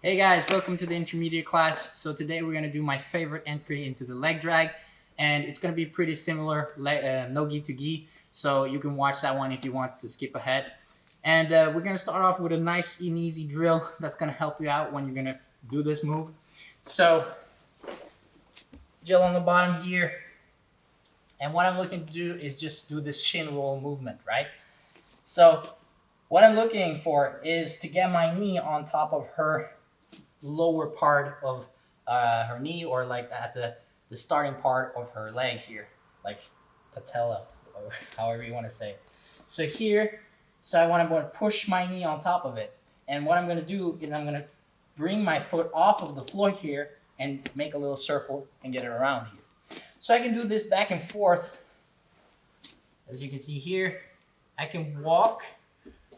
Hey guys, welcome to the intermediate class. So today we're going to do my favorite entry into the leg drag, and it's going to be pretty similar, no gi to gi. So you can watch that one if you want to skip ahead. And we're going to start off with a nice and easy drill that's going to help you out when you're going to do this move. So Jill on the bottom here, and what I'm looking to do is just do this shin roll movement, right? So what I'm looking for is to get my knee on top of her lower part of her knee, or like at the starting part of her leg here, like patella, or however you want to say it. So here, I want to push my knee on top of it, and what I'm going to do is I'm going to bring my foot off of the floor here and make a little circle and get it around here. So I can do this back and forth. As you can see here, I can walk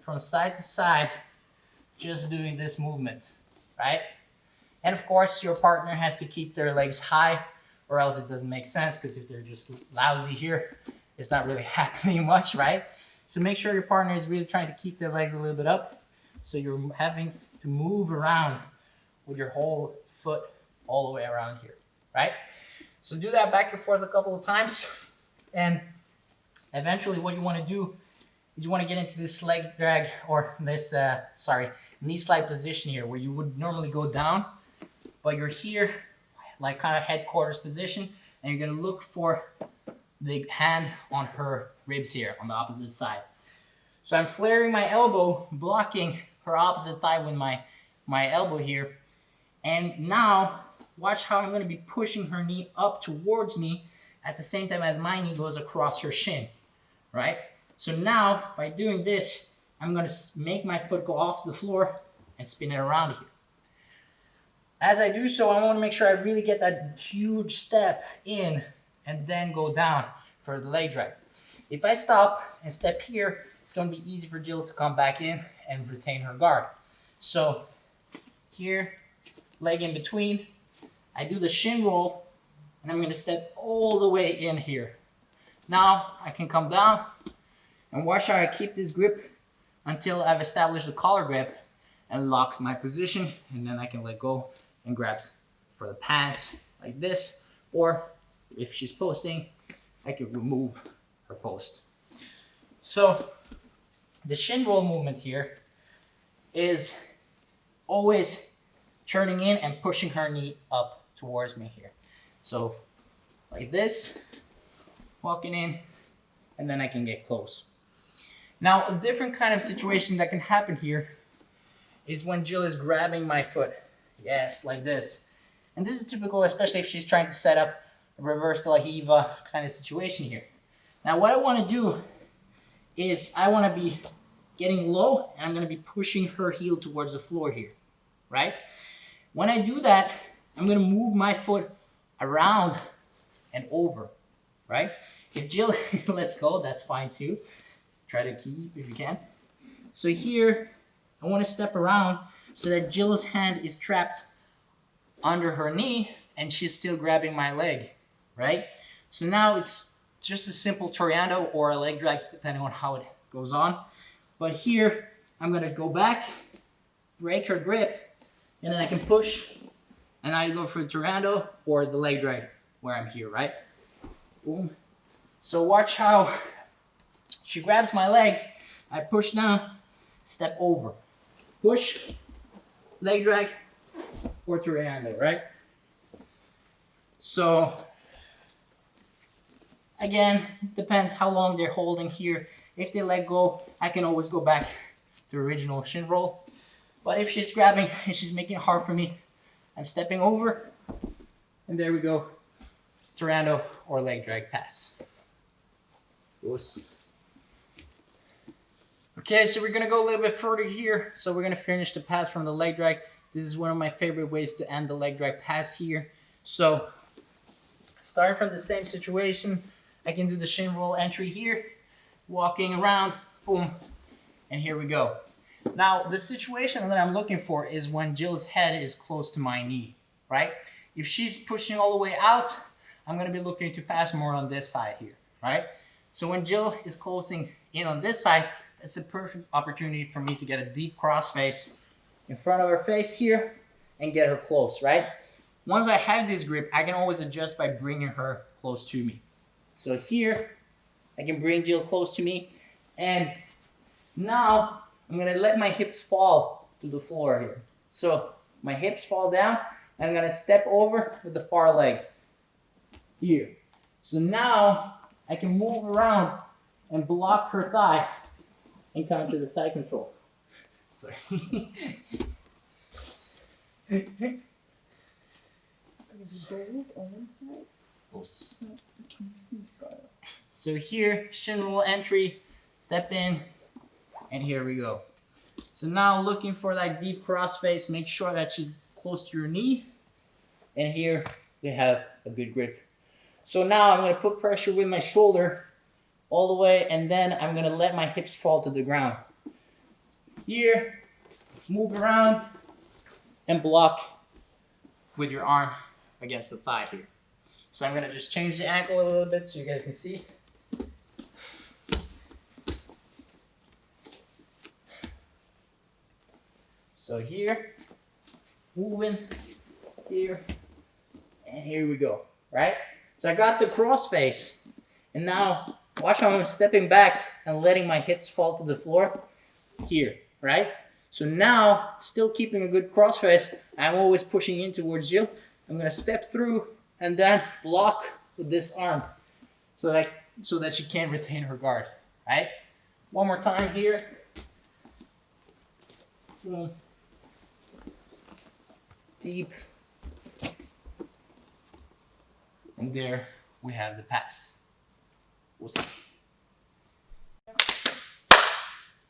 from side to side just doing this movement, right? And of course, your partner has to keep their legs high, or else it doesn't make sense, because if they're just lousy here, it's not really happening much, right? So make sure your partner is really trying to keep their legs a little bit up, so you're having to move around with your whole foot all the way around here, right? So do that back and forth a couple of times, and eventually what you want to do is you want to get into this leg drag, or this, knee slide position here, where you would normally go down, but you're here, like kind of headquarters position, and you're going to look for the hand on her ribs here on the opposite side. So I'm flaring my elbow, blocking her opposite thigh with my elbow here. And now, watch how I'm going to be pushing her knee up towards me at the same time as my knee goes across her shin, right? So now, by doing this, I'm going to make my foot go off the floor and spin it around here. As I do so, I want to make sure I really get that huge step in and then go down for the leg drag. If I stop and step here, it's going to be easy for Jill to come back in and retain her guard. So here, leg in between, I do the shin roll, and I'm going to step all the way in here. Now I can come down and watch how I keep this grip until I've established the collar grip and locked my position, and then I can let go and grab for the pants like this, or if she's posting, I can remove her post. So the shin roll movement here is always turning in and pushing her knee up towards me here. So like this, walking in, and then I can get close. Now, a different kind of situation that can happen here is when Jill is grabbing my foot. Yes, like this. And this is typical, especially if she's trying to set up a reverse de la Hiva kind of situation here. Now, what I want to do is I want to be getting low, and I'm going to be pushing her heel towards the floor here, right? When I do that, I'm going to move my foot around and over, right? If Jill lets go, that's fine too. Try to keep if you can. So here, I want to step around so that Jill's hand is trapped under her knee and she's still grabbing my leg, right? So now it's just a simple Toriando or a leg drag, depending on how it goes on. But here, I'm going to go back, break her grip, and then I can push, and I go for the Toriando or the leg drag where I'm here, right? Boom. So watch how she grabs my leg, I push down, step over. Push, leg drag, or Toriando, right? So, again, depends how long they're holding here. If they let go, I can always go back to original shin roll. But if she's grabbing and she's making it hard for me, I'm stepping over, and there we go. Toriando or leg drag pass. Oops. Okay, so we're going to go a little bit further here. So we're going to finish the pass from the leg drag. This is one of my favorite ways to end the leg drag pass here. So, starting from the same situation, I can do the shin roll entry here, walking around, boom, and here we go. Now, the situation that I'm looking for is when Jill's head is close to my knee, right? If she's pushing all the way out, I'm going to be looking to pass more on this side here, right? So when Jill is closing in on this side, that's a perfect opportunity for me to get a deep cross face in front of her face here, and get her close, right? Once I have this grip, I can always adjust by bringing her close to me. So here, I can bring Jill close to me, and now I'm gonna let my hips fall to the floor here. So my hips fall down, and I'm gonna step over with the far leg here. So now I can move around and block her thigh and come to the side control. Sorry. So here, shin roll entry, step in, and here we go. So now looking for that deep cross face, make sure that she's close to your knee. And here you have a good grip. So now I'm gonna put pressure with my shoulder all the way, and then I'm gonna let my hips fall to the ground. Here, move around and block with your arm against the thigh here. So I'm gonna just change the ankle a little bit so you guys can see. So here, moving, here, and here we go, right? So I got the cross face, and now watch how I'm stepping back and letting my hips fall to the floor here, right? So now, still keeping a good cross face, I'm always pushing in towards you. I'm gonna step through and then block with this arm so that she can't retain her guard, right? One more time here. Deep. And there we have the pass.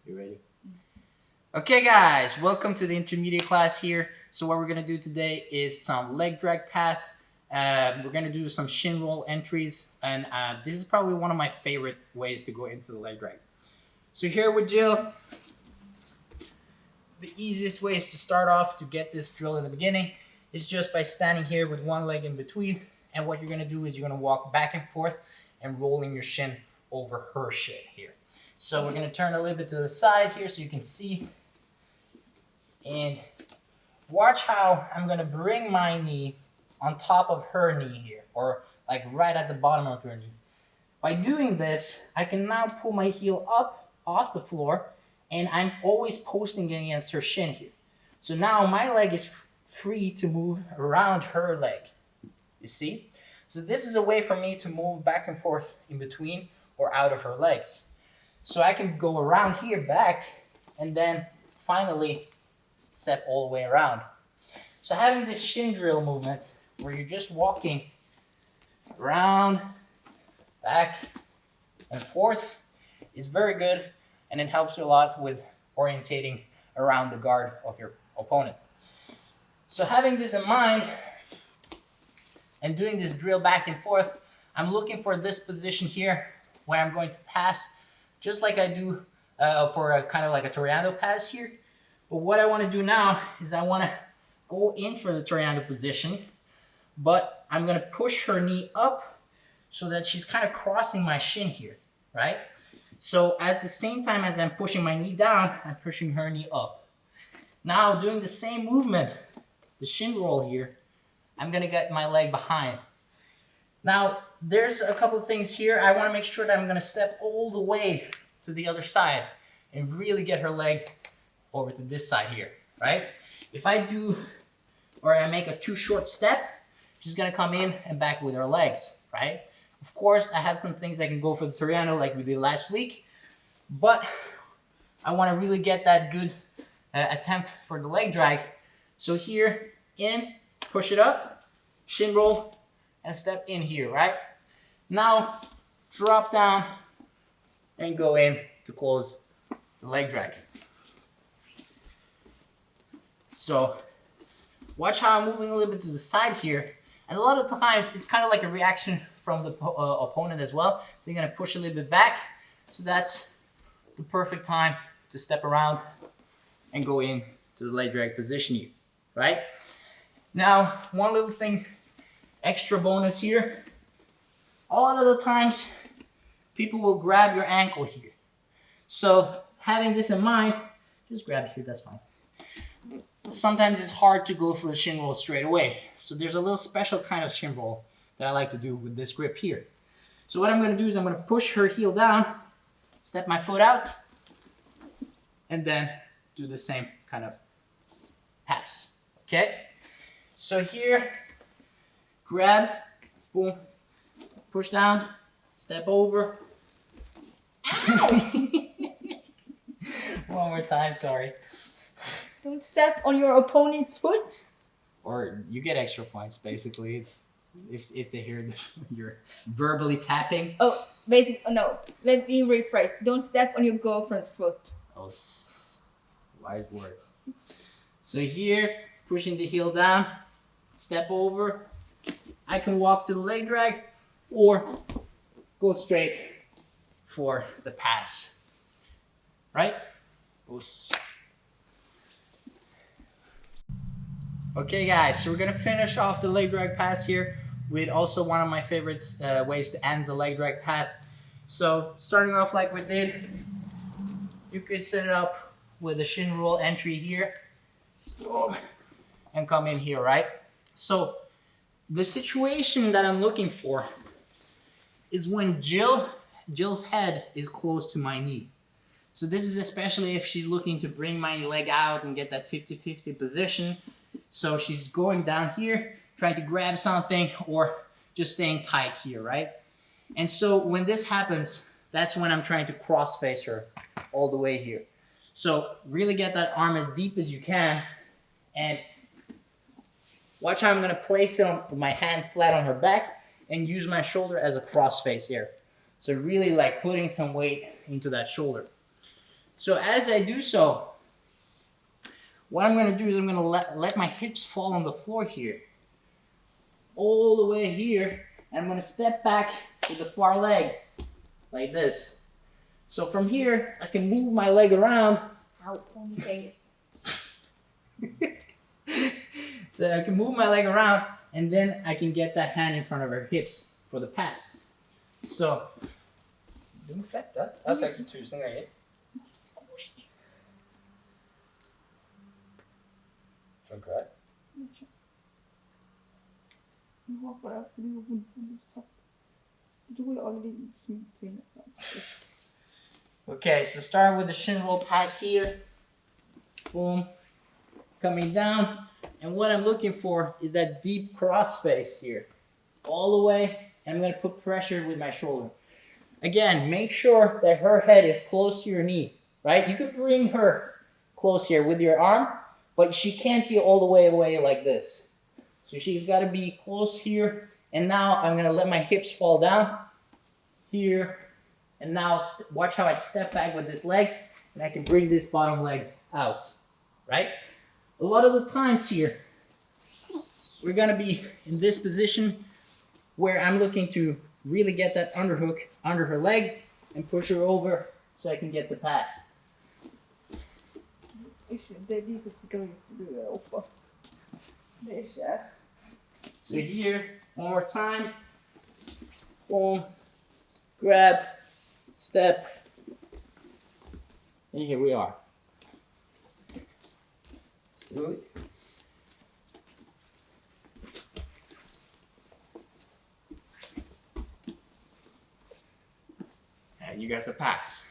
You ready? Okay guys, welcome to the intermediate class here. So what we're gonna do today is some leg drag pass. We're gonna do some shin roll entries, and this is probably one of my favorite ways to go into the leg drag. So here with Jill, the easiest way is to start off to get this drill in the beginning is just by standing here with one leg in between, and what you're gonna do is you're gonna walk back and forth and rolling your shin over her shin here. So we're gonna turn a little bit to the side here so you can see, and watch how I'm gonna bring my knee on top of her knee here, or like right at the bottom of her knee. By doing this, I can now pull my heel up off the floor, and I'm always posting against her shin here. So now my leg is free to move around her leg, you see? So this is a way for me to move back and forth in between or out of her legs. So I can go around here back, and then finally step all the way around. So having this shin drill movement where you're just walking around, back, and forth is very good, and it helps you a lot with orientating around the guard of your opponent. So having this in mind and doing this drill back and forth, I'm looking for this position here where I'm going to pass just like I do for a kind of like a Toriano pass here. But what I want to do now is I want to go in for the Toriano position, but I'm going to push her knee up so that she's kind of crossing my shin here, right? So at the same time as I'm pushing my knee down, I'm pushing her knee up. Now doing the same movement, the shin roll here, I'm going to get my leg behind. Now there's a couple of things here. I want to make sure that I'm going to step all the way to the other side and really get her leg over to this side here, right? If I do, or I make a too short step, she's going to come in and back with her legs, right? Of course, I have some things I can go for the Toriano like we did last week, but I want to really get that good attempt for the leg drag. So here, in, push it up, shin roll, and step in here, right? Now, drop down and go in to close the leg drag. So, watch how I'm moving a little bit to the side here. And a lot of times, it's kind of like a reaction from the opponent as well. They're going to push a little bit back. So that's the perfect time to step around and go in to the leg drag position here, right? Now, one little thing, extra bonus here. A lot of the times, people will grab your ankle here. So having this in mind, just grab it here, that's fine. sometimes it's hard to go for the shin roll straight away. So there's a little special kind of shin roll that I like to do with this grip here. So what I'm going to do is I'm going to push her heel down, step my foot out, and then do the same kind of pass. Okay? So here, grab, boom, push down, step over. Ow! One more time, sorry. Don't step on your opponent's foot. Or you get extra points, basically. It's if they hear you're verbally tapping. Oh, no. Let me rephrase. Don't step on your girlfriend's foot. Oh, wise words. So here, pushing the heel down, step over. I can walk to the leg drag or go straight for the pass. Right? Oops. Okay guys, so we're gonna finish off the leg drag pass here with also one of my favorites ways to end the leg drag pass. So starting off like we did, you could set it up with a shin roll entry here and come in here, right? So the situation that I'm looking for is when Jill's head is close to my knee. So this is especially if she's looking to bring my leg out and get that 50-50 position. So she's going down here, trying to grab something or just staying tight here, right? And so when this happens, that's when I'm trying to cross face her all the way here. So really get that arm as deep as you can and watch how I'm gonna place it with my hand flat on her back and use my shoulder as a cross face here. So really like putting some weight into that shoulder. So as I do so, what I'm going to do is I'm going to let my hips fall on the floor here. All the way here. And I'm going to step back with the far leg. Like this. So from here, I can move my leg around. Ow, don't say it. So I can move my leg around. And then I can get that hand in front of her hips for the pass. Så. Det är fett det. Jag har sagt 1000 grejer. Funkar det? Jag hoppar upp. Det var vondt. Du är already smoothing. Okay, so start with the shin roll pass here. Boom. Coming down. And what I'm looking for is that deep cross face here. All the way. And I'm going to put pressure with my shoulder. Again, make sure that her head is close to your knee. Right? You could bring her close here with your arm. But she can't be all the way away like this. So she's got to be close here. And now I'm going to let my hips fall down. Here. And now watch how I step back with this leg. And I can bring this bottom leg out. Right? A lot of the times here, we're going to be in this position where I'm looking to really get that underhook under her leg and push her over so I can get the pass. So here, one more time. Boom. Grab. Step. And here we are. Let's do it. And you got the pass.